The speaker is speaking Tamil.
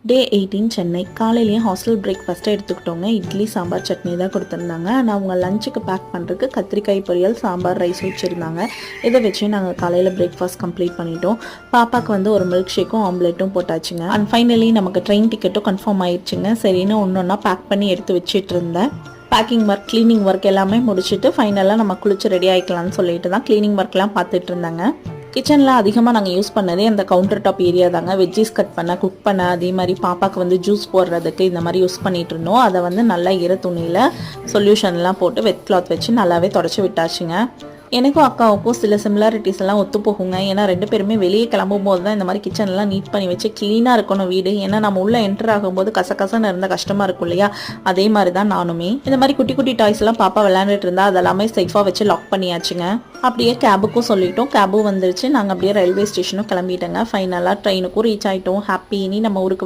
டே 18 சென்னை. காலையிலேயே ஹாஸ்டல் பிரேக்ஃபாஸ்ட்டை எடுத்துக்கிட்டோங்க. இட்லி சாம்பார் சட்னி தான் கொடுத்துருந்தாங்க. ஆனால் அவங்க லஞ்சுக்கு பேக் பண்ணுறதுக்கு கத்திரிக்காய் பொரியல் சாம்பார் ரைஸ் வச்சுருந்தாங்க. இதை வச்சு நாங்கள் காலையில் பிரேக்ஃபாஸ்ட் கம்ப்ளீட் பண்ணிட்டோம். பாப்பாவுக்கு வந்து ஒரு மில்க் ஷேக்கும் ஆம்லேட்டும் போட்டாச்சுங்க. அண்ட் ஃபைனலி நமக்கு ட்ரெயின் டிக்கெட்டும் கன்ஃபார்ம் ஆயிடுச்சுங்க. சரின்னு ஒன்றா பேக் பண்ணி எடுத்து வச்சிட்டு இருந்தேன். பேக்கிங் ஒர்க், க்ளீனிங் ஒர்க் எல்லாமே முடிச்சுட்டு ஃபைனலாக நம்ம குளிச்சு ரெடி ஆகிக்கலாம்னு சொல்லிட்டு தான் க்ளீனிங் ஒர்க்லாம் பார்த்துட்டு இருந்தாங்க. கிச்சனில் அதிகமாக நாங்கள் யூஸ் பண்ணதே அந்த கவுண்டர் டாப் ஏரியா தாங்க. வெஜ்ஜீஸ் கட் பண்ண, குக் பண்ண, அதே மாதிரி பாப்பாவுக்கு வந்து ஜூஸ் போடுறதுக்கு இந்த மாதிரி யூஸ் பண்ணிகிட்டு இருந்தோம். அதை வந்து நல்லா ஈர துணியில் சொல்யூஷன்லாம் போட்டு வெட் கிளாத் வச்சு நல்லாவே தொடச்சி விட்டாச்சுங்க. எனக்கும் அக்காவுக்கும் சில சிமிலாரிட்டிஸ் எல்லாம் ஒத்து போகுங்க. ஏன்னா 2 பேருமே வெளியே கிளம்பும் போது தான் இந்த மாதிரி கிச்சன்லாம் நீட் பண்ணி வச்சு க்ளீனாக இருக்கணும் வீடு. ஏன்னா நம்ம உள்ளே என்டர் ஆகும்போது கசகசன்னு இருந்தால் கஷ்டமாக இருக்கும் இல்லையா? அதே மாதிரி தான் நானுமே இந்த மாதிரி குட்டி குட்டி டாய்ஸ் எல்லாம் பாப்பா விளையாண்டுட்டு இருந்தால் அதெல்லாமே சேஃபாக வச்சு லாக் பண்ணியாச்சுங்க. அப்படியே கேபுக்கும் சொல்லிட்டோம். கேபும் வந்துருச்சு. நாங்கள் அப்படியே ரயில்வே ஸ்டேஷனும் கிளம்பிட்டோங்க. ஃபைனலாக ட்ரெயினுக்கும் ரீச் ஆகிட்டோம். ஹாப்பி. இனி நம்ம ஊருக்கு